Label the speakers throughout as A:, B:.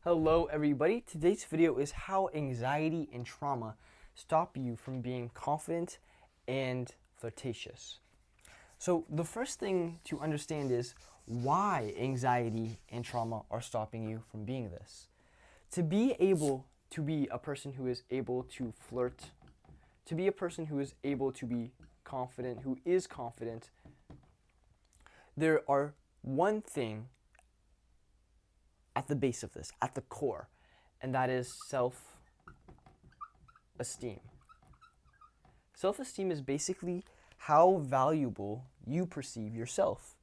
A: Hello everybody, today's video is how anxiety and trauma stop you from being confident and flirtatious. So the first thing to understand is why anxiety and trauma are stopping you from being this. To be able to be a person who is able to flirt, to be a person who is able to be confident, who is confident, there are one thing at the base of this, at the core, and that is self-esteem. Self-esteem is basically how valuable you perceive yourself.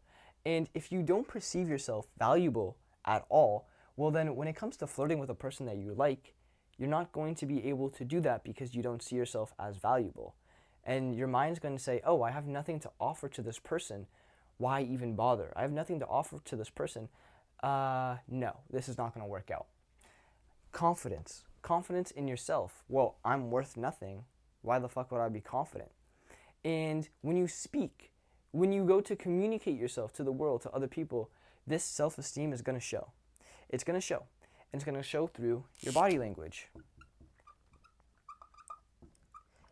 A: And if you don't perceive yourself valuable at all, well then when it comes to flirting with a person that you like, you're not going to be able to do that because you don't see yourself as valuable. And your mind's going to say, oh, I have nothing to offer to this person. Why even bother? I have nothing to offer to this person. No, this is not going to work out. Confidence in yourself. Well, I'm worth nothing. Why the fuck would I be confident? And when you speak, when you go to communicate yourself to the world, to other people, this self-esteem is going to show. It's going to show. And it's going to show through your body language.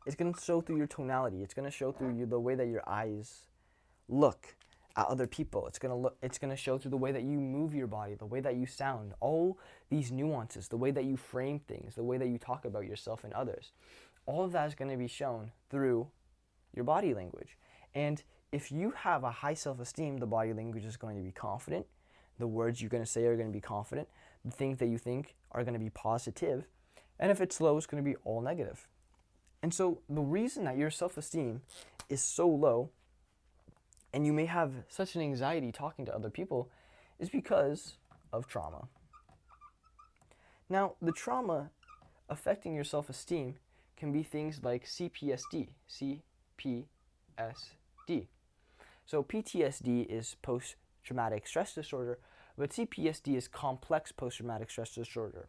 A: It's going to show through your tonality. It's going to show through the way that your eyes look at other people. It's gonna show through the way that you move your body, the way that you sound, all these nuances, the way that you frame things, the way that you talk about yourself and others. All of that is going to be shown through your body language. And if you have a high self-esteem, the body language is going to be confident. The words you're going to say are going to be confident. The things that you think are going to be positive. And if it's low, it's going to be all negative. And so the reason that your self-esteem is so low, and you may have such an anxiety talking to other people, is because of trauma. Now, the trauma affecting your self-esteem can be things like c-pstd, C-P-S-D. So PTSD is post-traumatic stress disorder, but c-pstd is complex post-traumatic stress disorder.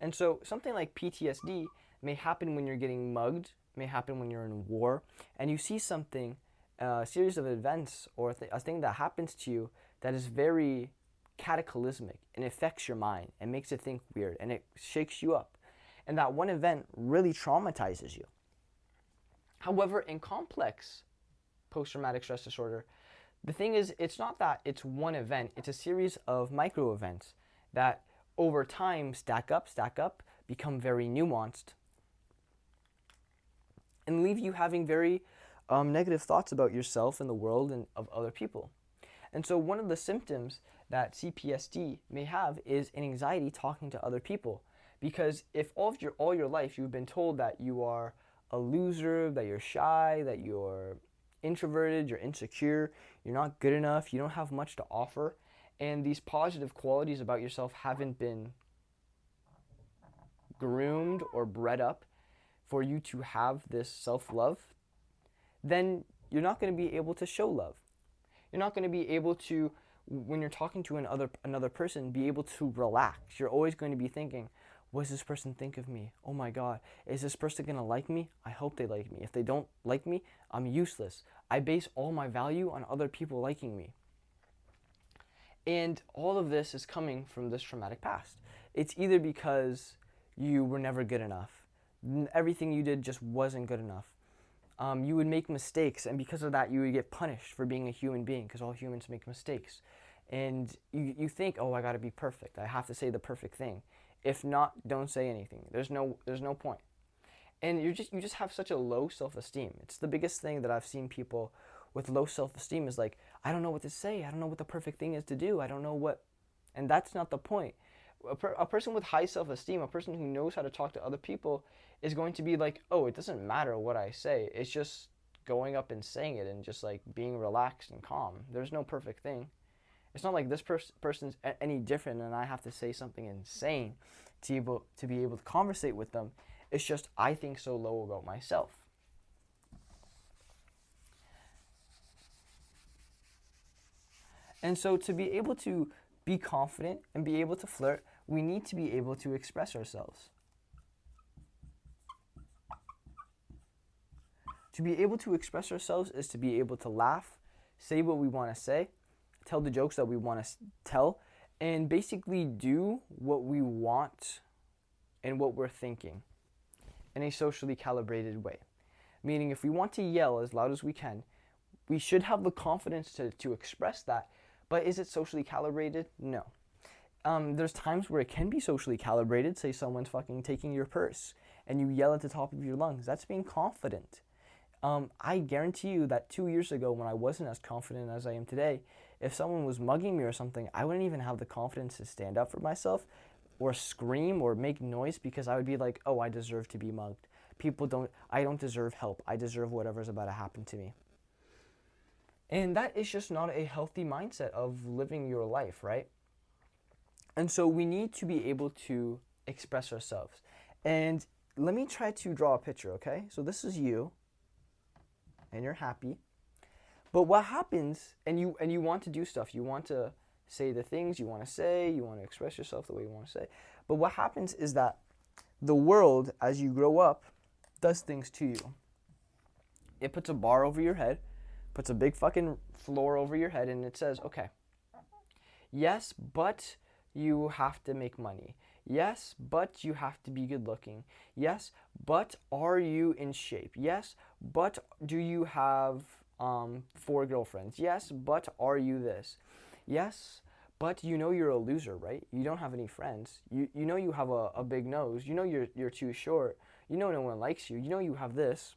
A: And so something like PTSD may happen when you're getting mugged, may happen when you're in war, and you see something, a series of events or a thing that happens to you that is very cataclysmic and affects your mind and makes it think weird and it shakes you up. And that one event really traumatizes you. However, in complex post-traumatic stress disorder, the thing is, it's not that it's one event, it's a series of micro events that over time stack up, become very nuanced, and leave you having very negative thoughts about yourself and the world and of other people. And so one of the symptoms that c-pstd may have is an anxiety talking to other people. Because if all your life you've been told that you are a loser, that you're shy, that you're introverted, you're insecure, you're not good enough, you don't have much to offer, and these positive qualities about yourself haven't been groomed or bred up for you to have this self-love, then you're not going to be able to show love. You're not going to be able to, when you're talking to another person, be able to relax. You're always going to be thinking, what does this person think of me? Oh my God, is this person going to like me? I hope they like me. If they don't like me, I'm useless. I base all my value on other people liking me. And all of this is coming from this traumatic past. It's either because you were never good enough. Everything you did just wasn't good enough. You would make mistakes, and because of that you would get punished for being a human being, because all humans make mistakes. And you think, oh, I gotta be perfect, I have to say the perfect thing. If not, don't say anything. There's no point. And you just have such a low self-esteem. It's the biggest thing that I've seen people with low self-esteem is like, I don't know what to say, I don't know what the perfect thing is to do, I don't know what. And that's not the point. A person with high self-esteem, a person who knows how to talk to other people, is going to be like, oh, it doesn't matter what I say, it's just going up and saying it and just like being relaxed and calm. There's no perfect thing. It's not like this person's any different and I have to say something insane to be able to conversate with them. It's just I think so low about myself. And so to be able to be confident and be able to flirt, we need to be able to express ourselves. To be able to express ourselves is to be able to laugh, say what we want to say, tell the jokes that we want to tell, and basically do what we want and what we're thinking in a socially calibrated way. Meaning, if we want to yell as loud as we can, we should have the confidence to express that. But is it socially calibrated? No. There's times where it can be socially calibrated. Say someone's fucking taking your purse and you yell at the top of your lungs. That's being confident. I guarantee you that 2 years ago, when I wasn't as confident as I am today, if someone was mugging me or something, I wouldn't even have the confidence to stand up for myself or scream or make noise, because I would be like, oh, I deserve to be mugged. I don't deserve help. I deserve whatever's about to happen to me. And that is just not a healthy mindset of living your life, right? And so we need to be able to express ourselves. And let me try to draw a picture, okay? So this is you, and you're happy. But what happens, and you want to do stuff, you want to say the things you want to say, you want to express yourself the way you want to say. But what happens is that the world, as you grow up, does things to you. It puts a bar over your head, puts a big fucking floor over your head, and it says, okay, yes, but you have to make money. Yes, but you have to be good looking. Yes, but are you in shape? Yes, but do you have 4 girlfriends? Yes, but are you this? Yes, but you know you're a loser, right? You don't have any friends. You know you have a big nose. You know you're too short. You know no one likes you. You know you have this.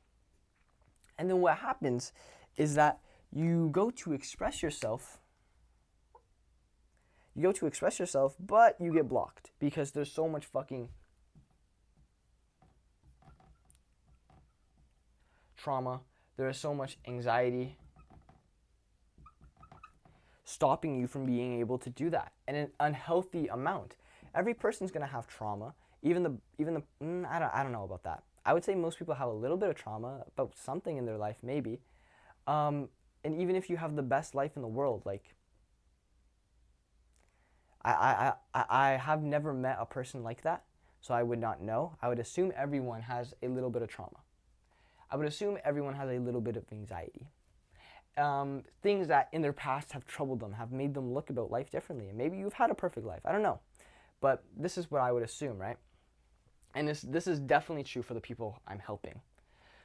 A: And then what happens is that you go to express yourself. But you get blocked because there's so much fucking trauma. There is so much anxiety stopping you from being able to do that, and an unhealthy amount. Every person's gonna have trauma. Even the I don't know about that. I would say most people have a little bit of trauma about something in their life, maybe. And even if you have the best life in the world, like I have never met a person like that, so I would not know. I would assume everyone has a little bit of trauma. I would assume everyone has a little bit of anxiety. Things that in their past have troubled them, have made them look about life differently. And maybe you've had a perfect life. I don't know. But this is what I would assume, right? And this is definitely true for the people I'm helping.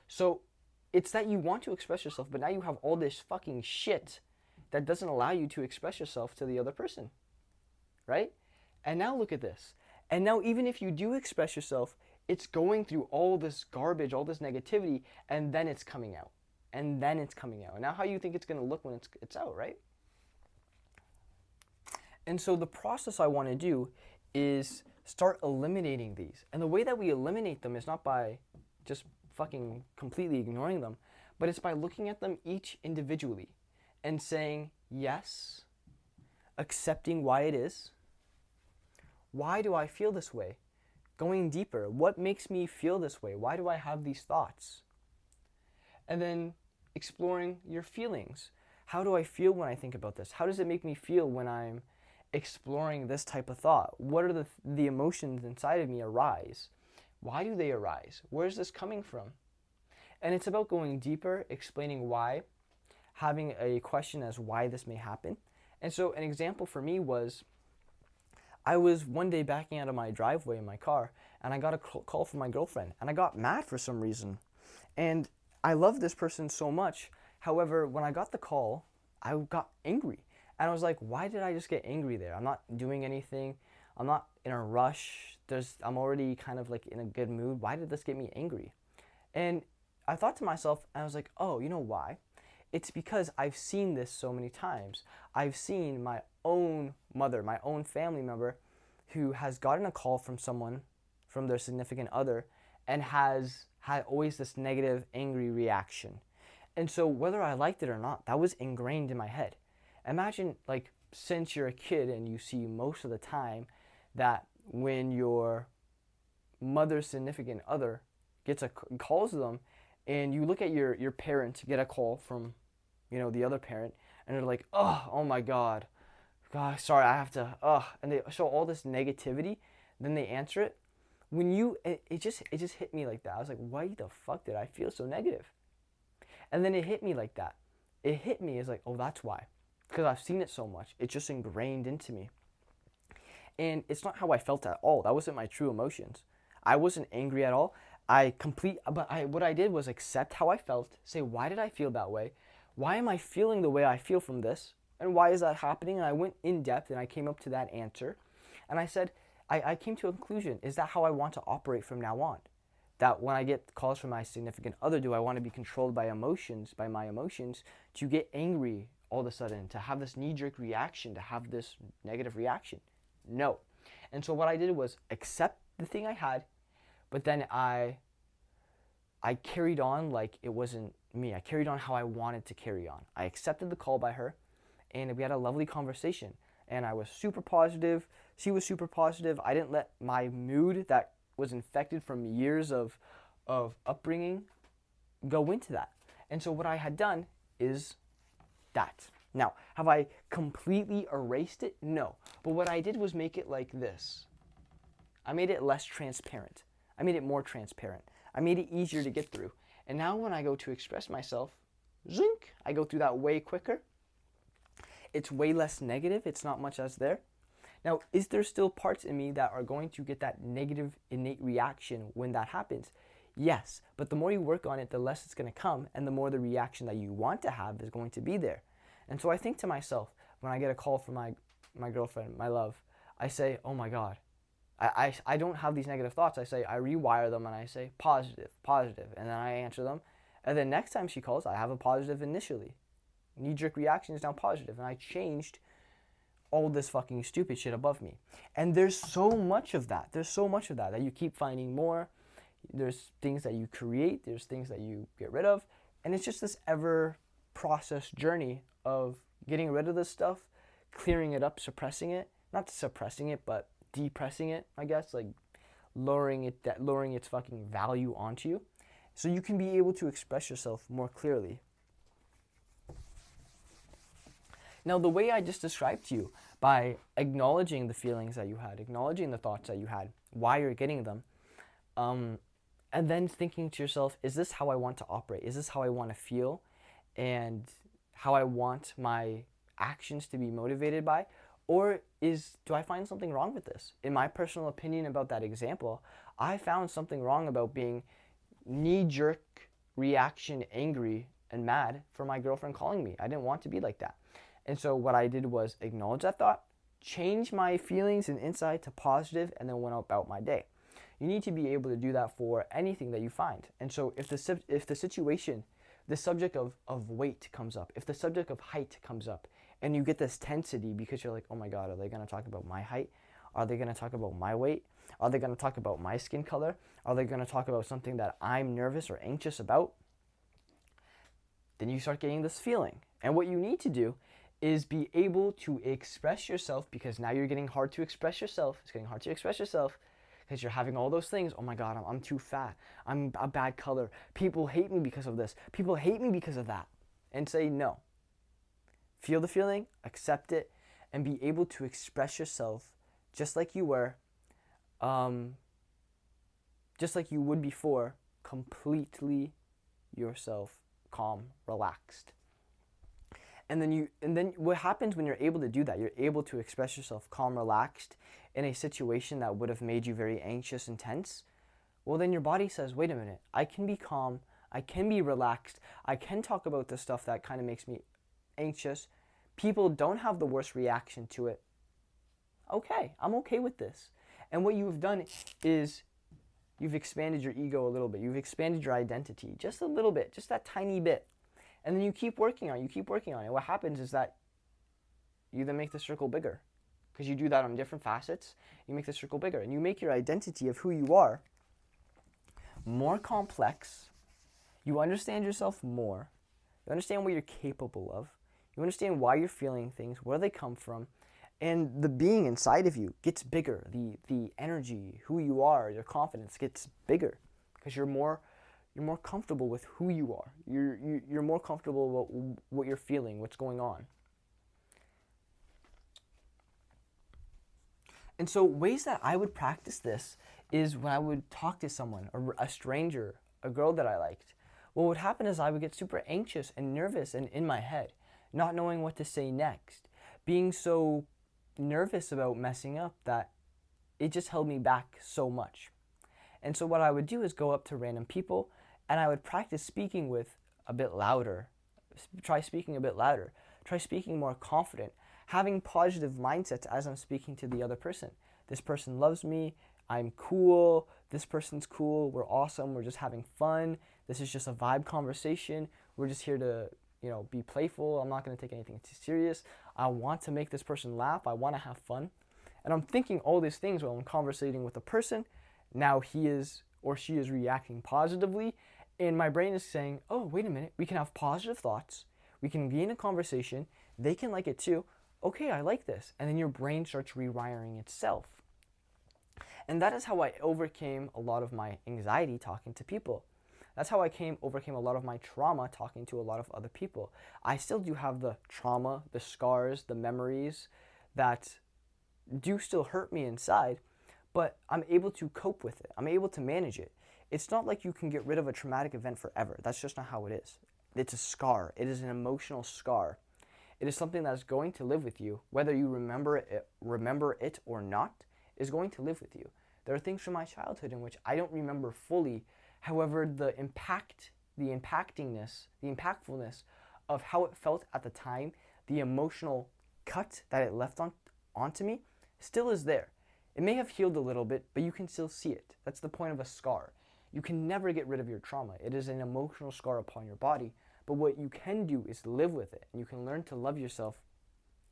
A: So it's that you want to express yourself, but now you have all this fucking shit that doesn't allow you to express yourself to the other person, right? And now look at this. And now even if you do express yourself, it's going through all this garbage, all this negativity, and then it's coming out. And then it's coming out. And now how you think it's going to look when it's out, right? And so the process I want to do is start eliminating these. And the way that we eliminate them is not by just fucking completely ignoring them, but it's by looking at them each individually and saying, yes, accepting why it is. Why do I feel this way? Going deeper. What makes me feel this way? Why do I have these thoughts? And then exploring your feelings. How do I feel when I think about this? How does it make me feel when I'm exploring this type of thought? What are the emotions inside of me arise? Why do they arise? Where's this coming from? And it's about going deeper, explaining why, having a question as why this may happen. And so an example for me was, I was one day backing out of my driveway in my car, and I got a call from my girlfriend, and I got mad for some reason. And I love this person so much. However, when I got the call, I got angry. And I was like, why did I just get angry there? I'm not doing anything. I'm not in a rush. I'm already kind of like in a good mood. Why did this get me angry? And I thought to myself, and I was like, oh, you know why? It's because I've seen this so many times. I've seen my own mother, my own family member, who has gotten a call from someone, from their significant other, and has had always this negative, angry reaction. And so whether I liked it or not, that was ingrained in my head. Imagine, like, since you're a kid and you see most of the time that when your mother's significant other calls them, and you look at your parent get a call from, the other parent, and they're like, oh my God, sorry, I have to, and they show all this negativity, then they answer it. It just hit me like that. I was like, why the fuck did I feel so negative? And then it hit me like that. It hit me as like, oh, that's why. Because I've seen it so much. It's just ingrained into me. And it's not how I felt at all. That wasn't my true emotions. I wasn't angry at all. What I did was accept how I felt, say, why did I feel that way? Why am I feeling the way I feel from this? And why is that happening? And I went in depth and I came up to that answer. And I said, I came to a conclusion. Is that how I want to operate from now on? That when I get calls from my significant other, do I want to be controlled by my emotions, to get angry all of a sudden, to have this knee-jerk reaction, to have this negative reaction? No. And so what I did was accept the thing I had, but then I carried on like it wasn't me. I carried on how I wanted to carry on. I accepted the call by her, and we had a lovely conversation. And I was super positive. She was super positive. I didn't let my mood that was infected from years of upbringing go into that. And so what I had done is that. Now, have I completely erased it? No. But what I did was make it like this. I made it less transparent. I made it more transparent. I made it easier to get through. And now when I go to express myself, zink, I go through that way quicker. It's way less negative. It's not much as there. Now, is there still parts in me that are going to get that negative innate reaction when that happens? Yes, but the more you work on it, the less it's going to come, and the more the reaction that you want to have is going to be there. And so I think to myself, when I get a call from my girlfriend, my love, I say, oh my God. I don't have these negative thoughts. I rewire them and I say positive, positive, and then I answer them. And then next time she calls, I have a positive initially. Knee-jerk reaction is now positive, and I changed all this fucking stupid shit above me. And there's so much of that. There's so much of that you keep finding more. There's things that you create. There's things that you get rid of. And it's just this ever process journey of getting rid of this stuff, clearing it up, suppressing it. Not suppressing it, but depressing it, I guess, like lowering its fucking value onto you, so you can be able to express yourself more clearly. Now, the way I just described to you, by acknowledging the feelings that you had, acknowledging the thoughts that you had, why you're getting them, and then thinking to yourself, is this how I want to operate? Is this how I want to feel? And how I want my actions to be motivated by? Or do I find something wrong with this? In my personal opinion about that example, I found something wrong about being knee-jerk reaction angry and mad for my girlfriend calling me. I didn't want to be like that. And so what I did was acknowledge that thought, change my feelings and insight to positive, and then went about my day. You need to be able to do that for anything that you find. And so if the situation, the subject of weight comes up, if the subject of height comes up, and you get this tensity because you're like, oh my God, are they going to talk about my height? Are they going to talk about my weight? Are they going to talk about my skin color? Are they going to talk about something that I'm nervous or anxious about? Then you start getting this feeling. And what you need to do is be able to express yourself, because now you're getting hard to express yourself. It's getting hard to express yourself because you're having all those things. Oh my God, I'm too fat. I'm a bad color. People hate me because of this. People hate me because of that. And say no. Feel the feeling, accept it, and be able to express yourself just like you were, just like you would before, completely yourself, calm, relaxed. And then what happens when you're able to do that? You're able to express yourself calm, relaxed in a situation that would have made you very anxious and tense. Well, then your body says, wait a minute, I can be calm, I can be relaxed, I can talk about the stuff that kind of makes me anxious. People don't have the worst reaction to it. Okay, I'm okay with this. And what you've done is you've expanded your ego a little bit. You've expanded your identity just a little bit, just that tiny bit. And then you keep working on it. What happens is that you then make the circle bigger, because you do that on different facets. You make the circle bigger, and you make your identity of who you are more complex. You understand yourself more. You understand what you're capable of. You understand why you're feeling things, where they come from, and the being inside of you gets bigger. The energy, who you are, your confidence gets bigger, because you're more comfortable with who you are. You're more comfortable with what you're feeling, what's going on. And so ways that I would practice this is when I would talk to someone, a stranger, a girl that I liked. What would happen is I would get super anxious and nervous and in my head, not knowing what to say next, being so nervous about messing up that it just held me back so much. And so what I would do is go up to random people and I would practice speaking with a bit louder. Try speaking a bit louder. Try speaking more confident. Having positive mindsets as I'm speaking to the other person. This person loves me. I'm cool. This person's cool. We're awesome. We're just having fun. This is just a vibe conversation. We're just here to, be playful. I'm not going to take anything too serious. I want to make this person laugh. I want to have fun. And I'm thinking all these things while I'm conversating with a person. Now he is or she is reacting positively. And my brain is saying, oh, wait a minute. We can have positive thoughts. We can be in a conversation. They can like it too. Okay, I like this. And then your brain starts rewiring itself. And that is how I overcame a lot of my anxiety talking to people. That's how I overcame a lot of my trauma talking to a lot of other people. I still do have the trauma, the scars, the memories that do still hurt me inside, but I'm able to cope with it. I'm able to manage it. It's not like you can get rid of a traumatic event forever. That's just not how it is. It's a scar. It is an emotional scar. It is something that is going to live with you, whether you remember it or not, is going to live with you. There are things from my childhood in which I don't remember fully. However, the impactfulness of how it felt at the time, the emotional cut that it left onto me, still is there. It may have healed a little bit, but you can still see it. That's the point of a scar. You can never get rid of your trauma. It is an emotional scar upon your body. But what you can do is live with it. And you can learn to love yourself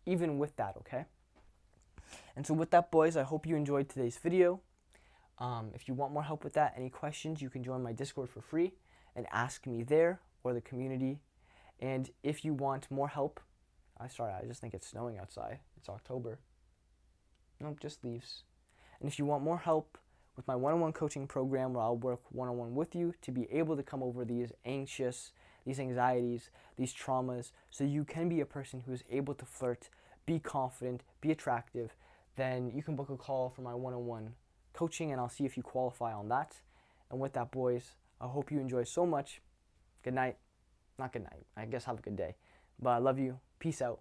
A: even with that, okay? And so with that, boys, I hope you enjoyed today's video. If you want more help with that, any questions, you can join my Discord for free and ask me there or the community. And if you want more help, I just think it's snowing outside. It's October. Nope, just leaves. And if you want more help with my one-on-one coaching program where I'll work one-on-one with you to be able to come over these anxieties, these traumas, so you can be a person who is able to flirt, be confident, be attractive, then you can book a call for my one-on-one coaching and I'll see if you qualify on that. And with that, boys, I hope you enjoy so much. Good night. Not good night. I guess have a good day. But I love you. Peace out.